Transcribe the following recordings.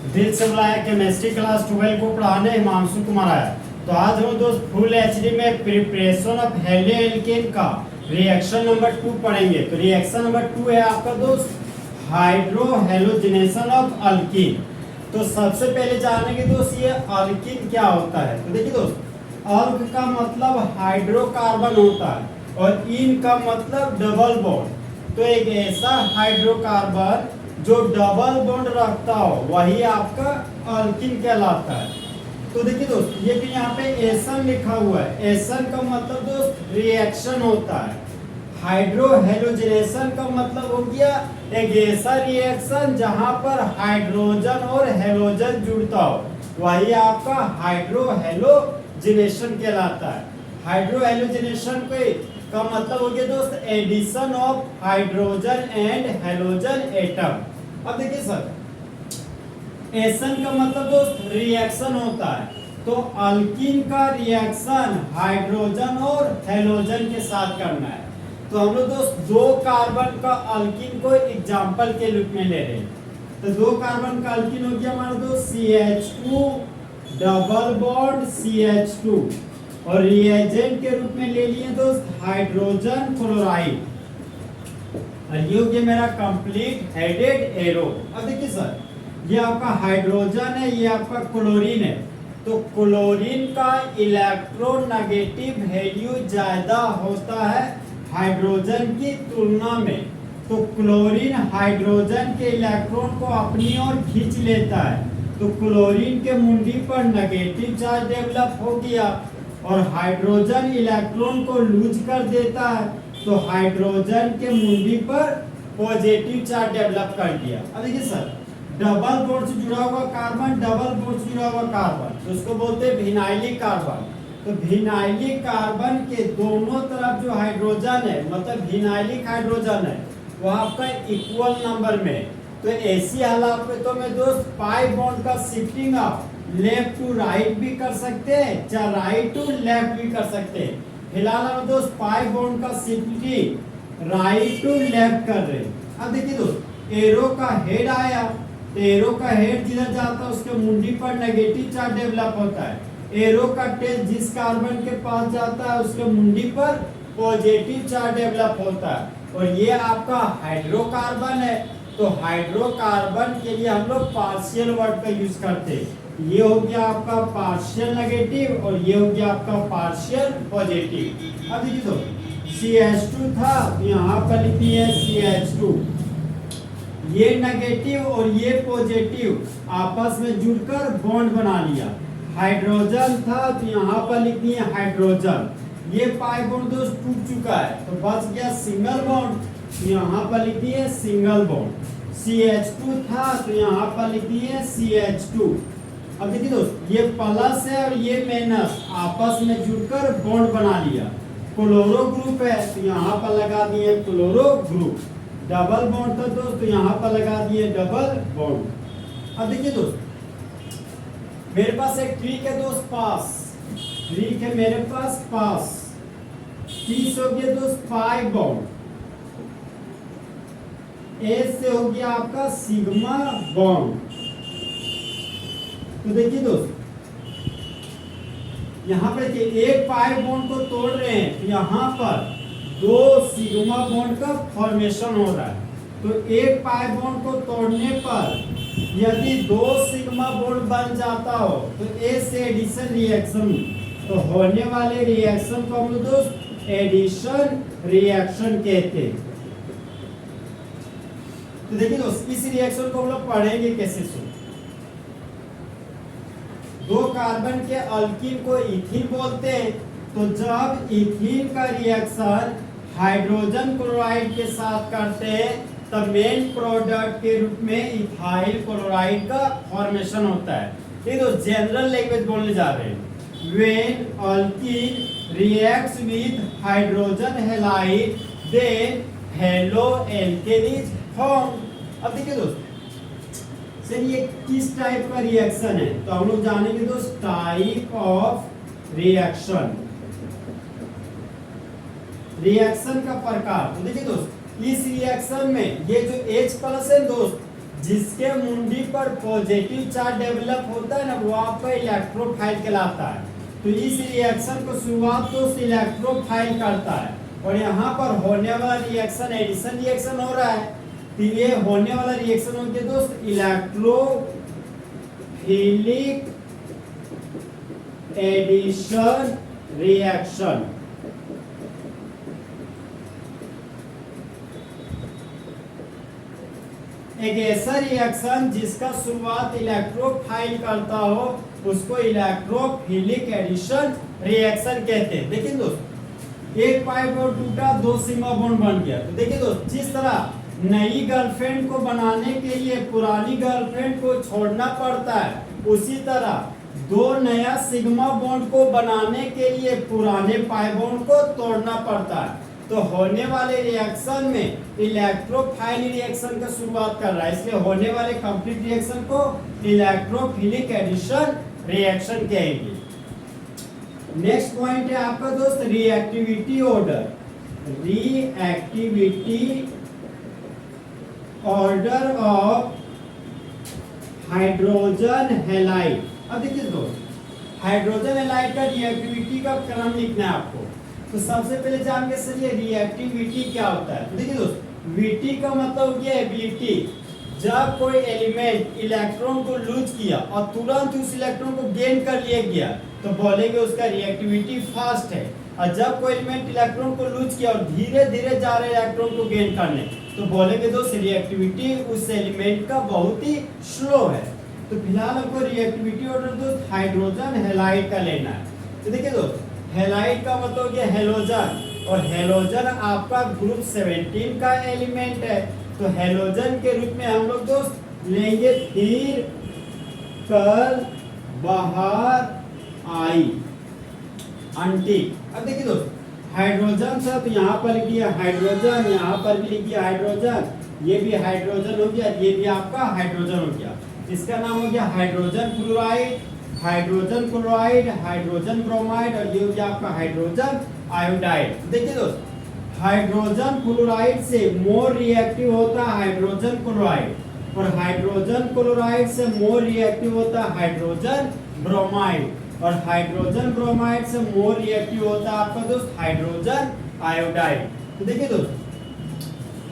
दिल से बुलाया केमिस्ट्री क्लास 12 को पढ़ाने हिमांशु कुमार आया। तो आज हम दोस्त फुल एचडी में प्रिपरेशन ऑफ हेलोएल्केन का रिएक्शन नंबर 2 पढ़ेंगे। तो रिएक्शन नंबर 2 है आपका दोस्त हाइड्रो हेलोजिनेशन ऑफ अल्कीन। तो सबसे पहले जानेंगे दोस्त ये अल्कीन क्या होता है। तो देखिए दोस्त अल्क का मतलब हाइड्रोकार्बन होता है और इन का मतलब डबल बॉन्ड। तो एक ऐसा हाइड्रोकार्बन जो डबल बॉन्ड रखता हो वही आपका अल्कीन कहलाता है। तो देखिए दोस्त ये भी यहाँ पे एसन लिखा हुआ है। एसन का मतलब दोस्त रिएक्शन होता है। हाइड्रो हेलोजिनेशन का मतलब हो गया एक ऐसा रिएक्शन जहां पर हाइड्रोजन और हेलोजन जुड़ता हो वही आपका हाइड्रो हेलोजिनेशन कहलाता है। हाइड्रो हेलोजिनेशन का मतलब हो गया दोस्त addition of hydrogen and halogen atom. अब देखिए सर एसन का मतलब दोस्त रिएक्शन होता है। तो अल्कीन का रिएक्शन हाइड्रोजन और हेलोजन के साथ करना है। तो हम लोग दोस्त 2 कार्बन का अल्कीन को एग्जांपल के रूप में ले रहे हैं। तो 2 कार्बन का अल्कीन हो गया हमारा दोस्त CH2 डबल बॉन्ड CH2 और रिएजेंट के रूप में ले लिए दोस्त हाइड्रोजन क्लोराइड और ये हो गया मेरा कंप्लीट हेडेड एरो। अब देखिए सर ये आपका हाइड्रोजन है, ये आपका क्लोरीन है। तो क्लोरीन का इलेक्ट्रोनेगेटिव वैल्यू ज्यादा होता है हाइड्रोजन की तुलना में। तो क्लोरीन हाइड्रोजन के इलेक्ट्रॉन को अपनी ओर खींच लेता है। तो क्लोरीन के मुंडी पर नेगेटिव चार्ज डेवलप हो गया और हाइड्रोजन इलेक्ट्रॉन को लूज कर देता है। तो हाइड्रोजन के मुंडी पर पॉजिटिव चार्ज डेवलप कर दिया। अब देखिए सर डबल बॉन्ड से जुड़ा हुआ कार्बन डबल बॉन्ड से जुड़ा हुआ कार्बन तो उसको बोलते हैं विनाइलिक कार्बन। तो विनाइलिक कार्बन के दोनों तरफ जो हाइड्रोजन है मतलब विनाइलिक हाइड्रोजन है वो आपका इक्वल नंबर में। तो ऐसी हालातों में दोस्त पाई बॉन्ड का शिफ्टिंग आप लेफ्ट टू राइट भी कर सकते हैं या राइट टू लेफ्ट भी कर सकते हैं। फिलहाल हम दोस्त पाई बॉन्ड का शिफ्टिंग राइट टू लेफ्ट कर रहे हैं। अब देखिए दोस्त एरो का हेड आया तो एरो का हेड जिधर जाता है उसके मुंडी पर नेगेटिव चार्ज डेवलप होता है। एरो का टेल जिस कार्बन के पास जाता है उसके मुंडी पर पॉजिटिव चार्ज डेवलप होता है और ये आपका हाइड्रोकार्बन है। तो हाइड्रोकार्बन के लिए हम लोग पार्शियल वर्ड का यूज करते हैं। ये हो गया आपका पार्शियल नेगेटिव और ये हो गया आपका पार्शियल पॉजिटिव। अब देखिए तो CH2 था तो यहाँ पर लिखी है CH2। ये नेगेटिव और ये पॉजिटिव आपस में जुड़कर बॉन्ड बना लिया। हाइड्रोजन था तो यहाँ पर लिखनी है हाइड्रोजन। ये पाई बॉन्ड दोस्त टूट चुका है तो बच गया सिंगल बॉन्ड तो यहाँ पर लिखनी है सिंगल बॉन्ड। CH2 था तो यहाँ पर लिखनी है CH2। अब देखिए दोस्त ये प्लस है और ये माइनस आपस में जुड़कर बॉन्ड बना लिया। क्लोरो ग्रुप है तो यहाँ पर लगा दिए क्लोरो ग्रुप। डबल बॉन्ड था दोस्त तो यहाँ पर लगा दिए डबल बॉन्ड। अब देखिए दोस्त मेरे पास एक ट्रिक है दोस्त पास ट्रिक है मेरे पास 30 हो गया दोस्त पाई बॉन्ड। एस से हो गया आपका सिग्मा बॉन्ड। तो देखिए दोस्त यहाँ पे एक पाई बॉन्ड को तोड़ रहे हैं तो यहाँ पर 2 सिग्मा बॉन्ड का फॉर्मेशन हो रहा है। तो एक पाई बॉन्ड को तोड़ने पर यदि 2 सिग्मा बॉन्ड बन जाता हो तो ए से एडिशन रिएक्शन तो होने वाले रिएक्शन को हम लोग दोस्त एडिशन रिएक्शन कहते हैं। तो देखिए दोस्त इस रिएक्शन को हम लोग पढ़ेंगे कैसे। सुन 2 कार्बन के अल्कीन को इथीन बोलते हैं। तो जब इथीन का रिएक्शन हाइड्रोजन क्लोराइड के साथ करते हैं तब मेन प्रोडक्ट के रूप में इथाइल क्लोराइड का फॉर्मेशन होता है। ये तो जनरल लैंग्वेज बोलने जा रहे हैं। When alkene reacts with hydrogen halide then haloalkane is formed. अब देखिए दोस्त सर ये किस टाइप का रिएक्शन है तो हम लोग जानेंगे दोस्त टाइप ऑफ रिएक्शन रिएक्शन का प्रकार। तो देखिए दोस्त इस रिएक्शन में ये जो H+ है दोस्त जिसके मुंडी पर पॉजिटिव चार्ज डेवलप होता है ना, वो आपका इलेक्ट्रोफाइल कहलाता है। तो इस रिएक्शन को शुरुआत तो इलेक्ट्रोफाइल करता है, और यहाँ पर होने वाला रिएक्शन एडिशन रिएक्शन हो रहा है। तो ये होने वाला रिएक्शन हो गया दोस्त इलेक्ट्रोफिलिक एडिशन रिएक्शन। एक ऐसा रिएक्शन जिसका शुरुआत इलेक्ट्रोफाइल करता हो उसको इलेक्ट्रोफिलिक एडिशन रिएक्शन कहते हैं। देखिए दोस्त, एक पाइप और टूटा, दो सिग्मा बॉन्ड बन गया। तो देखिए दोस्त, जिस तरह नई गर्लफ्रेंड को बनाने के लिए पुरानी गर्लफ्रेंड को छोड़ना पड़ता है, उसी तरह दो नया सिग्मा बॉन्ड को बनाने के लिए पुराने पाई बॉन्ड को तोड़ना पड़ता है। तो होने वाले रिएक्शन में इलेक्ट्रोफाइल रिएक्शन का शुरुआत कर रहा है, इसलिए होने वाले कंप्लीट रिएक्शन को इलेक्ट्रोफिलिक एडिशन रिएक्शन कहेंगे। नेक्स्ट पॉइंट है आपका दोस्त reactivity order. Reactivity order of hydrogen halide. अब देखिए दोस्त, हाइड्रोजन हैलाइड का रिएक्टिविटी का क्रम लिखना है आपको। तो सबसे पहले जान के सर ये रिएक्टिविटी क्या होता है। तो देखिए दोस्त, वीटी का मतलब हो गया एबिलिटी। जब कोई एलिमेंट इलेक्ट्रॉन को लूज किया और तुरंत उस इलेक्ट्रॉन को गेन कर लिया गया तो बोलेंगे उसका रिएक्टिविटी फास्ट है। और जब कोई एलिमेंट इलेक्ट्रॉन को लूज किया और धीरे धीरे जा रहे इलेक्ट्रॉन को गेन करने, तो बोलेंगे दोस्त रिएक्टिविटी उस एलिमेंट का बहुत ही स्लो है। तो फिलहाल हमको रिएक्टिविटी ऑर्डर दोस्त हाइड्रोजन हैलाइड का लेना है। तो देखिए दोस्त, हैलाइड का मतलब हो गया हेलोजन, और हेलोजन आपका ग्रुप 17 का एलिमेंट है। तो हेलोजन के रूप में हम लोग दोस्त लेंगे फिर कल बाहर आई अंटिक। अब देखिए दोस्त, हाइड्रोजन था तो यहाँ पर लिख दिया हाइड्रोजन, यहाँ पर भी लिख दिया हाइड्रोजन, ये भी हाइड्रोजन हो गया, ये भी आपका हाइड्रोजन हो गया। इसका नाम हो गया hydrogen chloride, hydrogen chloride, hydrogen bromide, और ये हो गया आपका हाइड्रोजन आयोडाइड। देखिए दोस्त, हाइड्रोजन क्लोराइड से मोर रिएक्टिव होता है हाइड्रोजन क्लोराइड, और हाइड्रोजन क्लोराइड से मोर रिएक्टिव होता है हाइड्रोजन ब्रोमाइड, और हाइड्रोजन ब्रोमाइड से मोर रिएक्टिव होता है आपका दोस्त हाइड्रोजन आयोडाइड। तो देखिए दोस्त,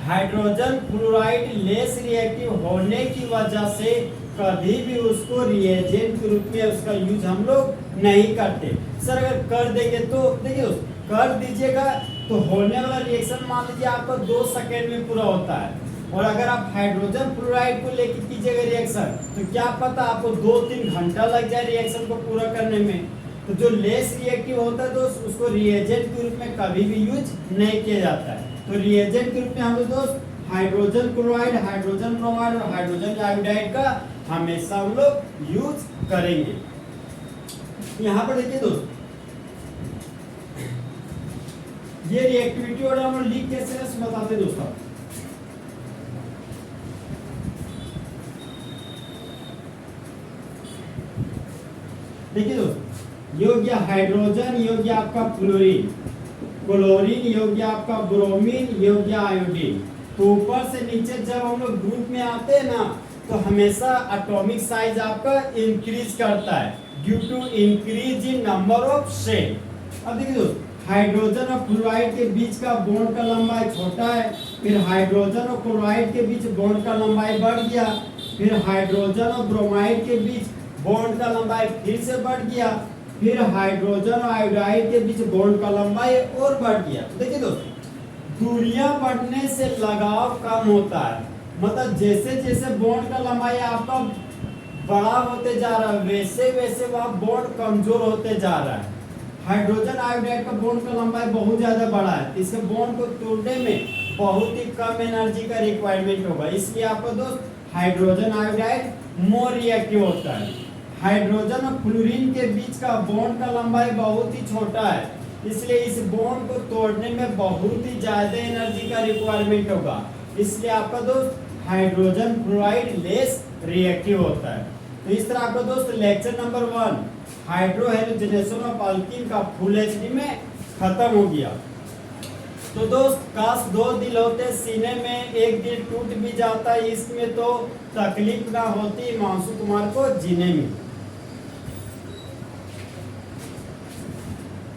हाइड्रोजन क्लोराइड लेस रिएक्टिव होने की वजह से कभी भी उसको रिएजेंट के रूप में उसका यूज हम लोग नहीं करते। सर अगर कर देंगे तो देखिए दोस्त, कर दीजिएगा तो होने वाला रिएक्शन मान लीजिए आपका 2 सेकेंड में पूरा होता है, और अगर आप हाइड्रोजन क्लोराइड को लेके कीजिएगा रिएक्शन तो क्या पता आपको 2-3 घंटा लग जाए रिएक्शन को पूरा करने में। तो जो लेस रिएक्टिव होता है दोस्त उसको रिएजेंट के रूप में कभी भी यूज नहीं किया जाता है। तो रिएजेंट के रूप में हम लोग दोस्त हाइड्रोजन क्लोराइड, हाइड्रोजन ब्रोमाइड और हाइड्रोजन आयोडाइड का हमेशा हम लोग यूज करेंगे। यहाँ पर देखिए दोस्त, ये रिएक्टिविटी ऑर्डर हम लोग लिख कैसे बताते हैं दोस्तों। देखिए दोस्त, ये हो गया हाइड्रोजन, ये हो गया आपका फ्लोरीन, क्लोरीन, ये हो गया आपका ब्रोमीन, ये हो गया आयोडीन। तो ऊपर से नीचे जब हम लोग ग्रुप में आते हैं ना तो हमेशा एटॉमिक साइज आपका इंक्रीज करता है due to increase in number of shell. अब देखिए दोस्त, हाइड्रोजन और क्लोराइड के बीच का बॉन्ड का लंबाई छोटा है, फिर हाइड्रोजन और क्लोराइड के बीच बॉन्ड का लंबाई बढ़ गया, फिर हाइड्रोजन और ब्रोमाइड के बीच बॉन्ड का लंबाई फिर से बढ़ गया, फिर हाइड्रोजन और आयोडाइड के बीच बॉन्ड का लंबाई और बढ़ गया। देखिए दोस्त, दूरियां बढ़ने से लगाव कम होता है, मतलब जैसे जैसे बॉन्ड का लंबाई आपका बड़ा होते जा रहा है वैसे वैसे वह बॉन्ड कमजोर होते जा रहा है। हाइड्रोजन आयोडाइड का बॉन्ड का लंबाई बहुत ज्यादा बड़ा है, इसके बॉन्ड को तोड़ने में बहुत ही कम एनर्जी का रिक्वायरमेंट होगा, इसलिए आपको दोस्त हाइड्रोजन आयोडाइड मोर रिएक्टिव होता है। हाइड्रोजन और फ्लोरीन के बीच का बॉन्ड का लंबाई बहुत ही छोटा है, इसलिए इस बॉन्ड को तोड़ने में बहुत ही ज्यादा एनर्जी का रिक्वायरमेंट होगा, इसलिए आपका दोस्त हाइड्रोजन फ्लोराइड लेस रिएक्टिव होता है। तो इस तरह आपका दोस्त लेक्चर नंबर 1 हाइड्रोहेलोजेनेशन ऑफ अल्कीन का फुल एचडी में खत्म हो गया। तो दोस्त काश दो दिल होते सीने में, एक दिल टूट भी जाता इसमें तो तकलीफ ना होती हिमांशु कुमार को जीने में।